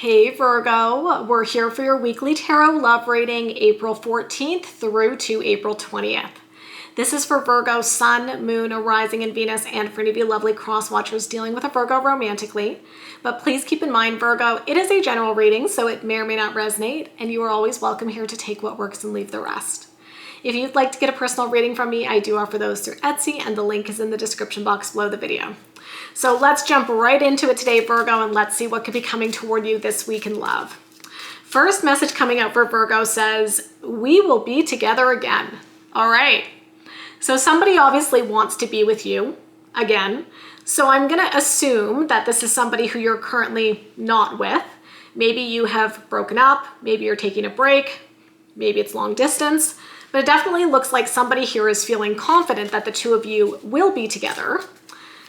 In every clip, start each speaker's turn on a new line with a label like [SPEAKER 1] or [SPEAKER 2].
[SPEAKER 1] Hey Virgo, we're here for your weekly tarot love reading April 14th through to April 20th. This is for Virgo, Sun, Moon, Rising, and Venus, and for any of you lovely cross watchers dealing with a Virgo romantically. But please keep in mind, Virgo, it is a general reading, so it may or may not resonate, and you are always welcome here to take what works and leave the rest. If you'd like to get a personal reading from me, I do offer those through Etsy, and the link is in the description box below the video. So let's jump right into it today, Virgo, and let's see what could be coming toward you this week in love. First message coming out for Virgo says, we will be together again. All right. So somebody obviously wants to be with you again. So I'm going to assume that this is somebody who you're currently not with. Maybe you have broken up. Maybe you're taking a break. Maybe it's long distance. But it definitely looks like somebody here is feeling confident that the two of you will be together.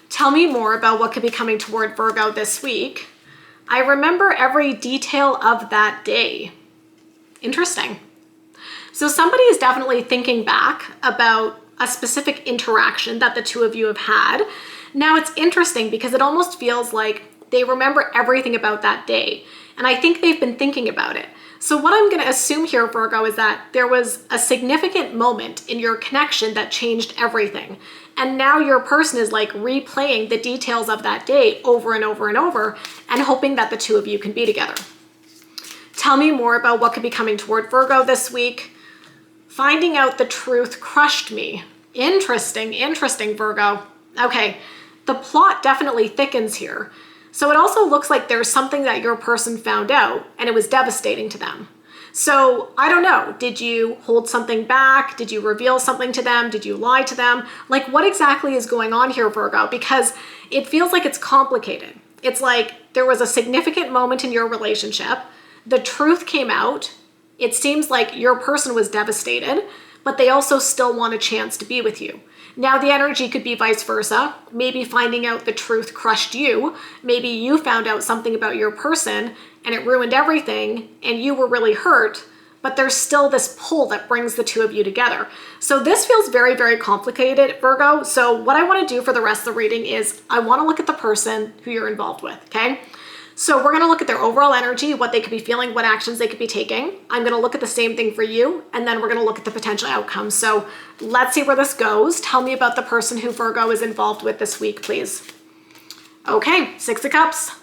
[SPEAKER 1] Tell me more about what could be coming toward Virgo this week. I remember every detail of that day. Interesting. So somebody is definitely thinking back about a specific interaction that the two of you have had. Now it's interesting because it almost feels like they remember everything about that day. And I think they've been thinking about it. So what I'm going to assume here, Virgo, is that there was a significant moment in your connection that changed everything. And now your person is like replaying the details of that day over and over and over and hoping that the two of you can be together. Tell me more about what could be coming toward Virgo this week. Finding out the truth crushed me. Interesting, Virgo. Okay, the plot definitely thickens here. So it also looks like there's something that your person found out and it was devastating to them. So I don't know, did you hold something back? Did you reveal something to them? Did you lie to them? Like what exactly is going on here, Virgo? Because it feels like it's complicated. It's like there was a significant moment in your relationship. The truth came out. It seems like your person was devastated, but they also still want a chance to be with you. Now the energy could be vice versa. Maybe finding out the truth crushed you. Maybe you found out something about your person and it ruined everything and you were really hurt, but there's still this pull that brings the two of you together. So this feels very, very complicated, Virgo. So what I want to do for the rest of the reading is I want to look at the person who you're involved with, okay? So we're going to look at their overall energy, what they could be feeling, what actions they could be taking. I'm going to look at the same thing for you, and then we're going to look at the potential outcomes. So let's see where this goes. Tell me about the person who Virgo is involved with this week, please. Okay, Six of Cups.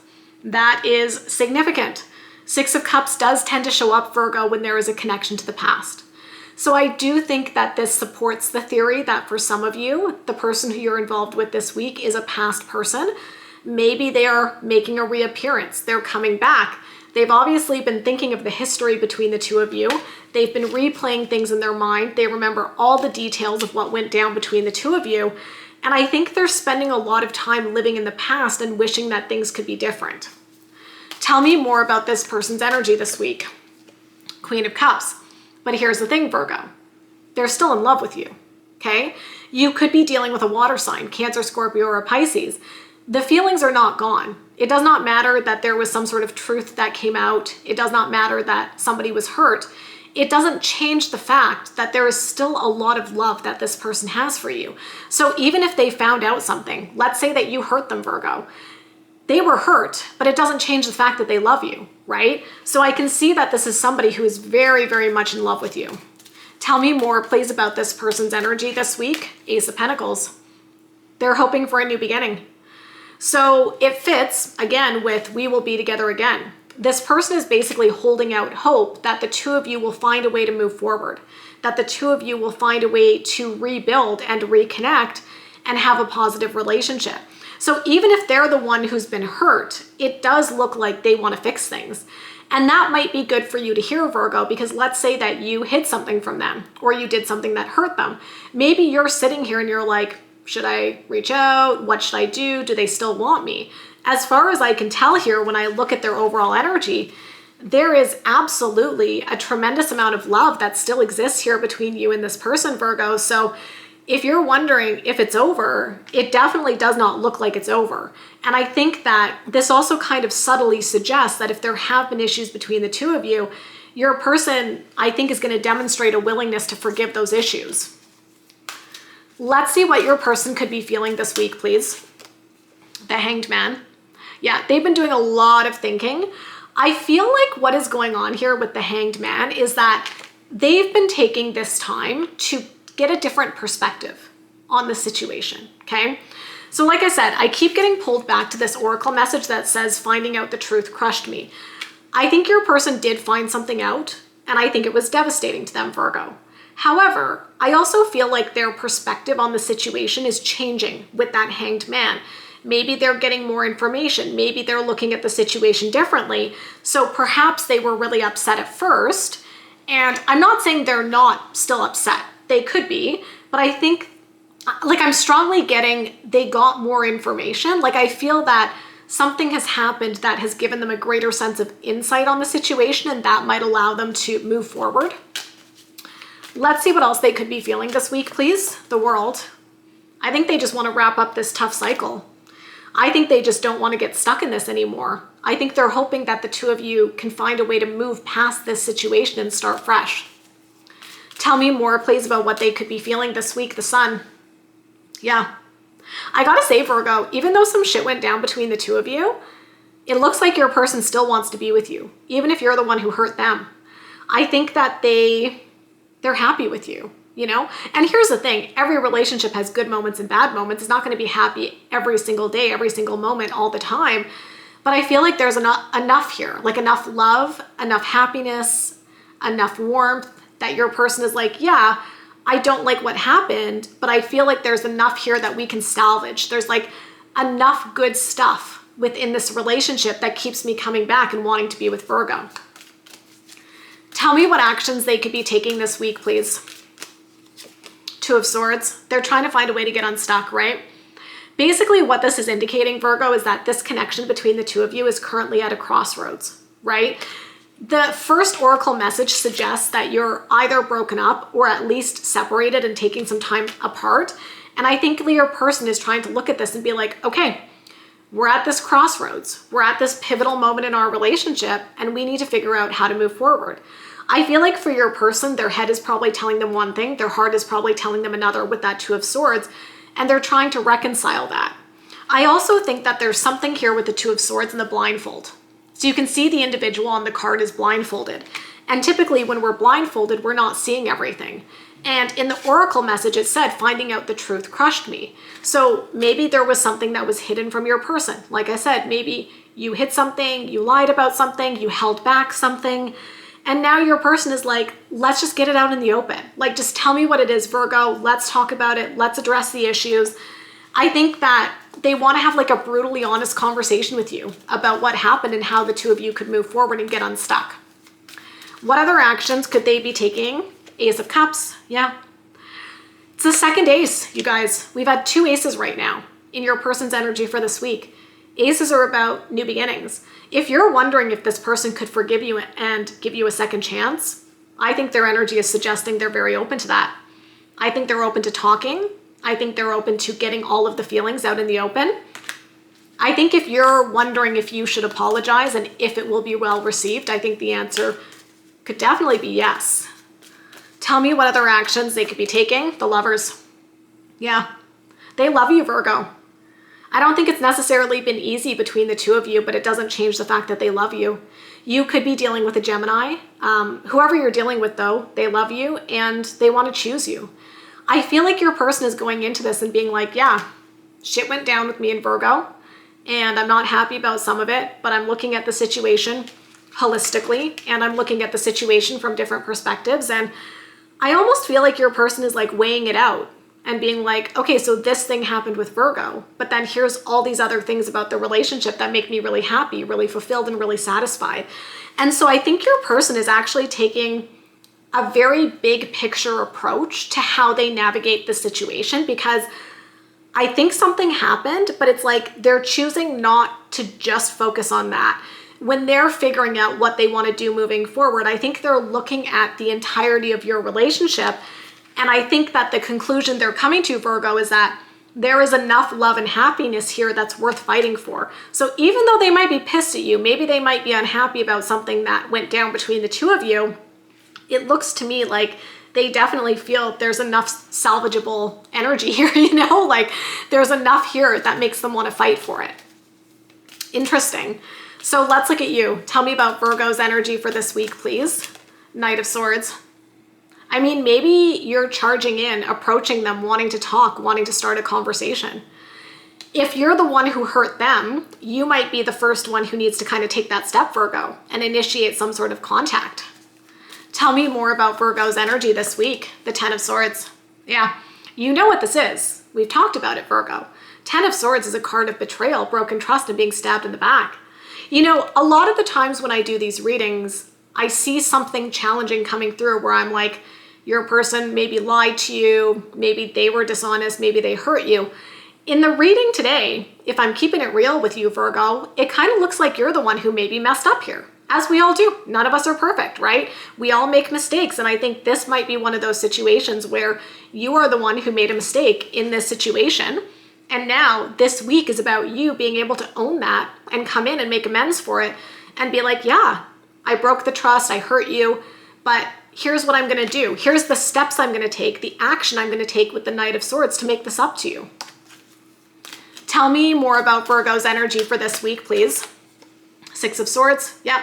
[SPEAKER 1] That is significant. Six of Cups does tend to show up, Virgo, when there is a connection to the past. So I do think that this supports the theory that for some of you, the person who you're involved with this week is a past person. Maybe they are making a reappearance. They're coming back. They've obviously been thinking of the history between the two of you. They've been replaying things in their mind. They remember all the details of what went down between the two of you. And I think they're spending a lot of time living in the past and wishing that things could be different. Tell me more about this person's energy this week. Queen of Cups. But here's the thing, Virgo. They're still in love with you, okay? You could be dealing with a water sign, Cancer, Scorpio, or a Pisces. The feelings are not gone. It does not matter that there was some sort of truth that came out. It does not matter that somebody was hurt. It doesn't change the fact that there is still a lot of love that this person has for you. So even if they found out something, let's say that you hurt them, Virgo, they were hurt, but it doesn't change the fact that they love you, right? So I can see that this is somebody who is very, very much in love with you. Tell me more, please, about this person's energy this week. Ace of Pentacles. They're hoping for a new beginning. So it fits, again, with we will be together again. This person is basically holding out hope that the two of you will find a way to move forward, that the two of you will find a way to rebuild and reconnect and have a positive relationship. So even if they're the one who's been hurt, it does look like they want to fix things. And that might be good for you to hear, Virgo, because let's say that you hid something from them or you did something that hurt them. Maybe you're sitting here and you're like, should I reach out? What should I do? Do they still want me? As far as I can tell here, when I look at their overall energy, there is absolutely a tremendous amount of love that still exists here between you and this person, Virgo. So if you're wondering if it's over, it definitely does not look like it's over. And I think that this also kind of subtly suggests that if there have been issues between the two of you, your person, I think, is going to demonstrate a willingness to forgive those issues. Let's see what your person could be feeling this week, please. The Hanged Man. Yeah, they've been doing a lot of thinking. I feel like what is going on here with the Hanged Man is that they've been taking this time to get a different perspective on the situation, okay? So like I said, I keep getting pulled back to this oracle message that says finding out the truth crushed me. I think your person did find something out, and I think it was devastating to them, Virgo. However, I also feel like their perspective on the situation is changing with that Hanged Man. Maybe they're getting more information. Maybe they're looking at the situation differently. So perhaps they were really upset at first. And I'm not saying they're not still upset. They could be. But I think, like, I'm strongly getting they got more information. Like, I feel that something has happened that has given them a greater sense of insight on the situation, and that might allow them to move forward. Let's see what else they could be feeling this week, please. The World. I think they just want to wrap up this tough cycle. I think they just don't want to get stuck in this anymore. I think they're hoping that the two of you can find a way to move past this situation and start fresh. Tell me more, please, about what they could be feeling this week. The Sun. Yeah. I gotta say, Virgo, even though some shit went down between the two of you, it looks like your person still wants to be with you, even if you're the one who hurt them. I think that they're happy with you, you know? And here's the thing, every relationship has good moments and bad moments. It's not gonna be happy every single day, every single moment, all the time. But I feel like there's enough here, like enough love, enough happiness, enough warmth that your person is like, yeah, I don't like what happened, but I feel like there's enough here that we can salvage. There's like enough good stuff within this relationship that keeps me coming back and wanting to be with Virgo. Tell me what actions they could be taking this week, please. Two of Swords. They're trying to find a way to get unstuck, right? Basically, what this is indicating, Virgo, is that this connection between the two of you is currently at a crossroads, right? The first oracle message suggests that you're either broken up or at least separated and taking some time apart. And I think your person is trying to look at this and be like, okay, we're at this crossroads. We're at this pivotal moment in our relationship, and we need to figure out how to move forward. I feel like for your person, their head is probably telling them one thing, their heart is probably telling them another with that Two of Swords, and they're trying to reconcile that. I also think that there's something here with the Two of Swords and the blindfold. So you can see the individual on the card is blindfolded. And typically when we're blindfolded, we're not seeing everything. And in the oracle message, it said, finding out the truth crushed me. So maybe there was something that was hidden from your person. Like I said, maybe you hid something, you lied about something, you held back something. And now your person is like, let's just get it out in the open. Like, just tell me what it is, Virgo. Let's talk about it. Let's address the issues. I think that they want to have like a brutally honest conversation with you about what happened and how the two of you could move forward and get unstuck. What other actions could they be taking? Ace of Cups. Yeah. It's the second ace, you guys. We've had two aces right now in your person's energy for this week. Aces are about new beginnings. If you're wondering if this person could forgive you and give you a second chance, I think their energy is suggesting they're very open to that. I think they're open to talking. I think they're open to getting all of the feelings out in the open. I think if you're wondering if you should apologize and if it will be well received, I think the answer could definitely be yes. Tell me what other actions they could be taking. The Lovers. Yeah, they love you, Virgo. I don't think it's necessarily been easy between the two of you, but it doesn't change the fact that they love you. You could be dealing with a Gemini. Whoever you're dealing with, though, they love you and they want to choose you. I feel like your person is going into this and being like, yeah, shit went down with me and Virgo, and I'm not happy about some of it, but I'm looking at the situation holistically, and I'm looking at the situation from different perspectives, and I almost feel like your person is like weighing it out and being like, okay, so this thing happened with Virgo, but then here's all these other things about the relationship that make me really happy, really fulfilled, and really satisfied. And so I think your person is actually taking a very big picture approach to how they navigate the situation, because I think something happened, but it's like they're choosing not to just focus on that. When they're figuring out what they want to do moving forward, I think they're looking at the entirety of your relationship. And I think that the conclusion they're coming to, Virgo, is that there is enough love and happiness here that's worth fighting for. So even though they might be pissed at you, maybe they might be unhappy about something that went down between the two of you, it looks to me like they definitely feel there's enough salvageable energy here, you know, like there's enough here that makes them want to fight for it. Interesting. So let's look at you. Tell me about Virgo's energy for this week, please. Knight of Swords. I mean, maybe you're charging in, approaching them, wanting to talk, wanting to start a conversation. If you're the one who hurt them, you might be the first one who needs to kind of take that step, Virgo, and initiate some sort of contact. Tell me more about Virgo's energy this week. The Ten of Swords. Yeah, you know what this is. We've talked about it, Virgo. Ten of Swords is a card of betrayal, broken trust, and being stabbed in the back. You know, a lot of the times when I do these readings, I see something challenging coming through where I'm like, your person maybe lied to you, maybe they were dishonest, maybe they hurt you. In the reading today, if I'm keeping it real with you, Virgo, it kind of looks like you're the one who maybe messed up here. As we all do. None of us are perfect, right? We all make mistakes. And I think this might be one of those situations where you are the one who made a mistake in this situation. And now this week is about you being able to own that and come in and make amends for it and be like, yeah, I broke the trust, I hurt you, but here's what I'm going to do. Here's the steps I'm going to take, the action I'm going to take with the Knight of Swords to make this up to you. Tell me more about Virgo's energy for this week, please. Six of Swords. Yep.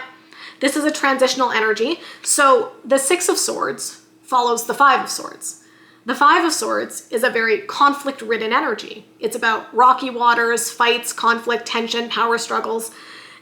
[SPEAKER 1] This is a transitional energy. So the Six of Swords follows the Five of Swords. The Five of Swords is a very conflict-ridden energy. It's about rocky waters, fights, conflict, tension, power struggles.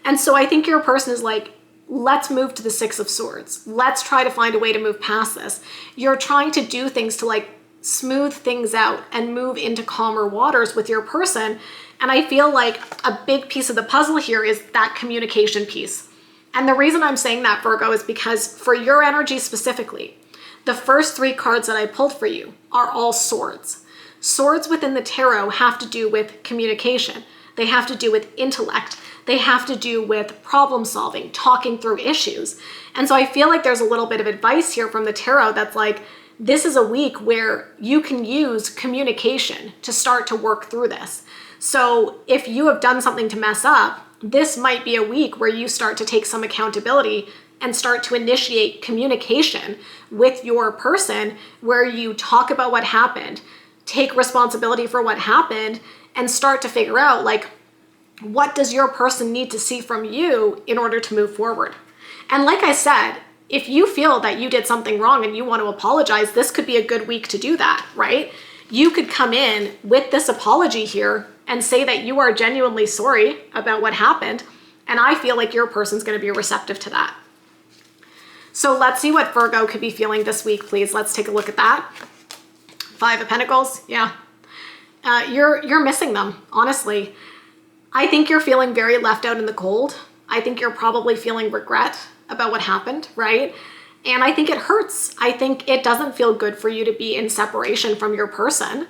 [SPEAKER 1] And so I think your person is like, let's move to the Six of Swords. Let's try to find a way to move past this. You're trying to do things to like smooth things out and move into calmer waters with your person. And I feel like a big piece of the puzzle here is that communication piece. And the reason I'm saying that, Virgo, is because for your energy specifically, the first three cards that I pulled for you are all swords. Swords within the tarot have to do with communication. They have to do with intellect. They have to do with problem solving, talking through issues. And so I feel like there's a little bit of advice here from the tarot that's like, this is a week where you can use communication to start to work through this. So if you have done something to mess up, this might be a week where you start to take some accountability and start to initiate communication with your person where you talk about what happened, take responsibility for what happened, and start to figure out like, what does your person need to see from you in order to move forward? And like I said, if you feel that you did something wrong and you want to apologize, this could be a good week to do that, right? You could come in with this apology here and say that you are genuinely sorry about what happened. And I feel like your person's going to be receptive to that. So let's see what Virgo could be feeling this week, please. Let's take a look at that. Five of Pentacles. Yeah. You're missing them, honestly. I think you're feeling very left out in the cold. I think you're probably feeling regret about what happened, right? And I think it hurts. I think it doesn't feel good for you to be in separation from your person.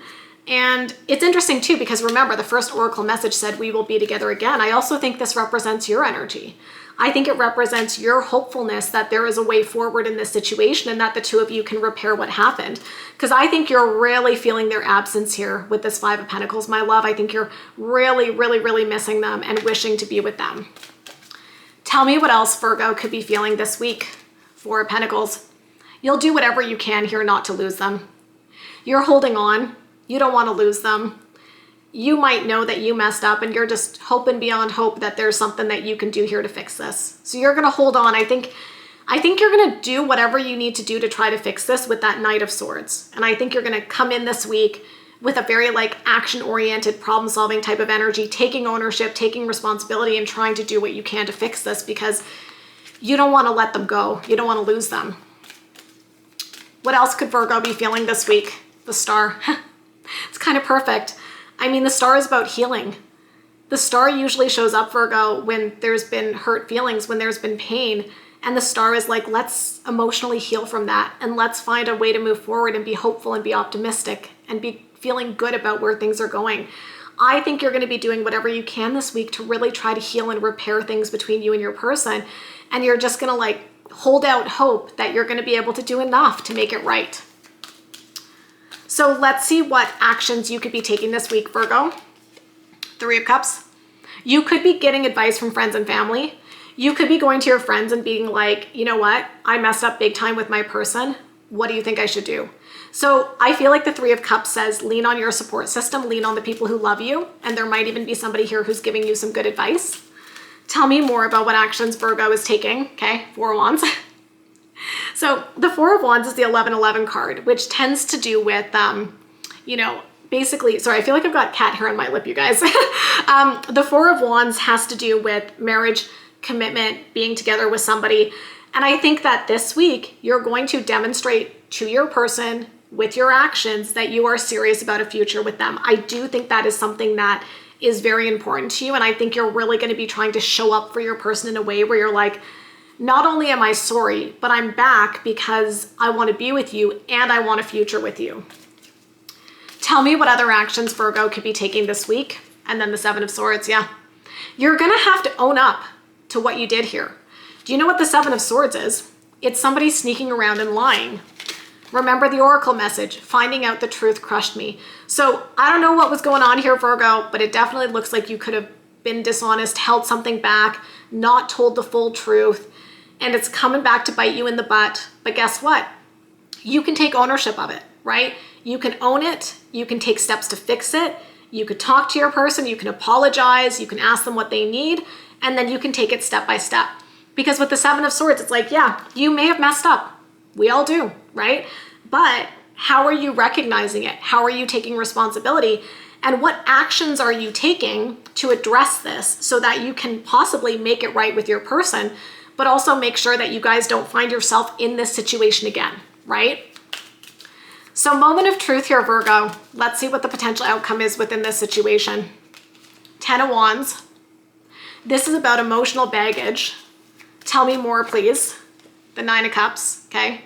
[SPEAKER 1] And it's interesting too, because remember, the first oracle message said we will be together again. I also think this represents your energy. I think it represents your hopefulness that there is a way forward in this situation and that the two of you can repair what happened. Because I think you're really feeling their absence here with this Five of Pentacles, my love. I think you're really, really, really missing them and wishing to be with them. Tell me what else Virgo could be feeling this week. Four of Pentacles. You'll do whatever you can here not to lose them. You're holding on. You don't want to lose them. You might know that you messed up and you're just hoping beyond hope that there's something that you can do here to fix this. So you're going to hold on. I think you're going to do whatever you need to do to try to fix this with that Knight of Swords. And I think you're going to come in this week with a very like action-oriented, problem-solving type of energy, taking ownership, taking responsibility, and trying to do what you can to fix this because you don't want to let them go. You don't want to lose them. What else could Virgo be feeling this week? The Star. It's kind of perfect. I mean, the Star is about healing. The Star usually shows up, Virgo, when there's been hurt feelings, when there's been pain. And the Star is like, let's emotionally heal from that. And let's find a way to move forward and be hopeful and be optimistic and be feeling good about where things are going. I think you're going to be doing whatever you can this week to really try to heal and repair things between you and your person. And you're just going to like hold out hope that you're going to be able to do enough to make it right. So let's see what actions you could be taking this week, Virgo. Three of Cups. You could be getting advice from friends and family. You could be going to your friends and being like, you know what? I messed up big time with my person. What do you think I should do? So I feel like the Three of Cups says lean on your support system, lean on the people who love you. And there might even be somebody here who's giving you some good advice. Tell me more about what actions Virgo is taking. Okay, Four of Wands. So the Four of Wands is the 1111 card, which tends to do with, basically, sorry, I feel like I've got cat hair on my lip, you guys. The Four of Wands has to do with marriage, commitment, being together with somebody. And I think that this week you're going to demonstrate to your person with your actions that you are serious about a future with them. I do think that is something that is very important to you. And I think you're really going to be trying to show up for your person in a way where you're like, not only am I sorry, but I'm back because I want to be with you and I want a future with you. Tell me what other actions Virgo could be taking this week. And then the Seven of Swords, yeah. You're going to have to own up to what you did here. Do you know what the Seven of Swords is? It's somebody sneaking around and lying. Remember the oracle message, finding out the truth crushed me. So I don't know what was going on here, Virgo, but it definitely looks like you could have been dishonest, held something back, not told the full truth, and it's coming back to bite you in the butt. But guess what? You can take ownership of it, right? You can own it. You can take steps to fix it. You could talk to your person. You can apologize. You can ask them what they need, and then you can take it step by step. Because with the Seven of Swords, it's like, yeah, you may have messed up. We all do, right? But how are you recognizing it? How are you taking responsibility? And what actions are you taking to address this so that you can possibly make it right with your person, but also make sure that you guys don't find yourself in this situation again, right? So moment of truth here, Virgo. Let's see what the potential outcome is within this situation. Ten of Wands. This is about emotional baggage. Tell me more, please. The Nine of Cups, okay?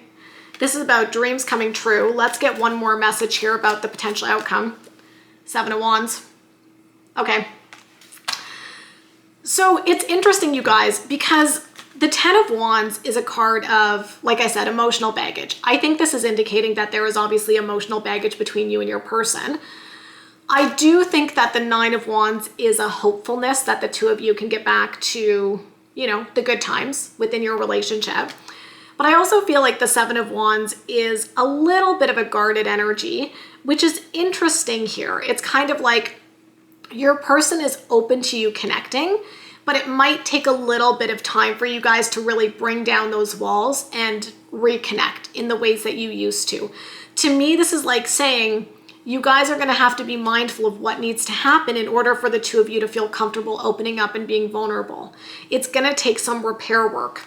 [SPEAKER 1] This is about dreams coming true. Let's get one more message here about the potential outcome. Seven of Wands. Okay. So it's interesting, you guys, because the Ten of Wands is a card of, like I said, emotional baggage. I think this is indicating that there is obviously emotional baggage between you and your person. I do think that the Nine of Wands is a hopefulness that the two of you can get back to, the good times within your relationship. But I also feel like the Seven of Wands is a little bit of a guarded energy, which is interesting here. It's kind of like your person is open to you connecting, but it might take a little bit of time for you guys to really bring down those walls and reconnect in the ways that you used to. To me, this is like saying you guys are going to have to be mindful of what needs to happen in order for the two of you to feel comfortable opening up and being vulnerable. It's going to take some repair work.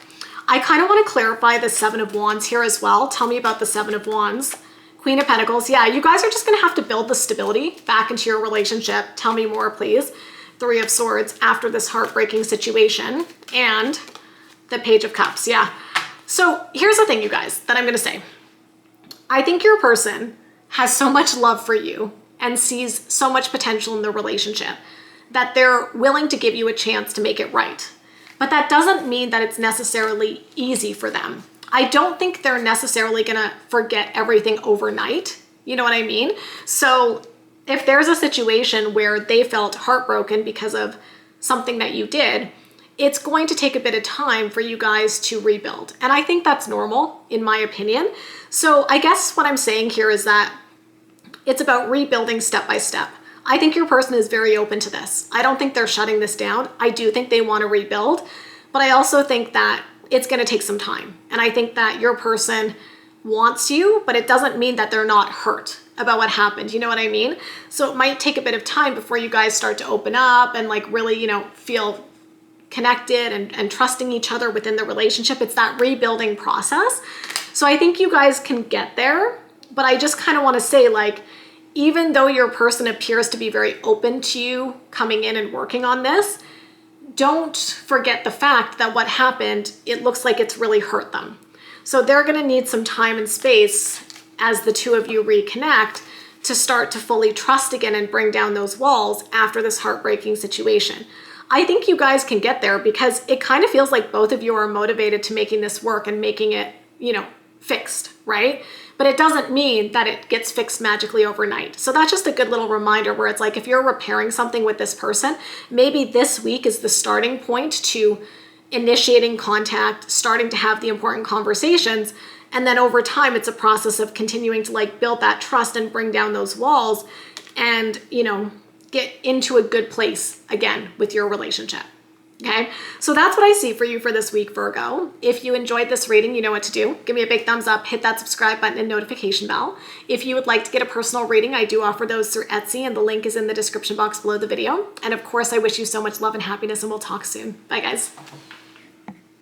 [SPEAKER 1] I kind of want to clarify the Seven of Wands here as well. Tell me about the Seven of Wands. Queen of Pentacles. Yeah, you guys are just going to have to build the stability back into your relationship. Tell me more, please. Three of Swords after this heartbreaking situation. And the Page of Cups. Yeah. So here's the thing, you guys, that I'm going to say. I think your person has so much love for you and sees so much potential in the relationship that they're willing to give you a chance to make it right. But that doesn't mean that it's necessarily easy for them. I don't think they're necessarily gonna forget everything overnight. You know what I mean? So if there's a situation where they felt heartbroken because of something that you did, it's going to take a bit of time for you guys to rebuild. And I think that's normal, in my opinion. So I guess what I'm saying here is that it's about rebuilding step by step. I think your person is very open to this. I don't think they're shutting this down. I do think they want to rebuild, but I also think that it's going to take some time. And I think that your person wants you, but it doesn't mean that they're not hurt about what happened. You know what I mean? So it might take a bit of time before you guys start to open up and like really, feel connected and trusting each other within the relationship. It's that rebuilding process. So I think you guys can get there, but I just kind of want to say, like, even though your person appears to be very open to you coming in and working on this, don't forget the fact that what happened, it looks like it's really hurt them. So they're going to need some time and space as the two of you reconnect to start to fully trust again and bring down those walls after this heartbreaking situation. I think you guys can get there because it kind of feels like both of you are motivated to making this work and making it, fixed, right? But it doesn't mean that it gets fixed magically overnight. So that's just a good little reminder where it's like, if you're repairing something with this person, maybe this week is the starting point to initiating contact, starting to have the important conversations. And then over time, it's a process of continuing to like build that trust and bring down those walls and, get into a good place again with your relationship. Okay, so that's what I see for you for this week, Virgo. If you enjoyed this reading, you know what to do. Give me a big thumbs up, hit that subscribe button and notification bell. If you would like to get a personal reading, I do offer those through Etsy, and the link is in the description box below the video. And of course, I wish you so much love and happiness, and we'll talk soon. Bye, guys.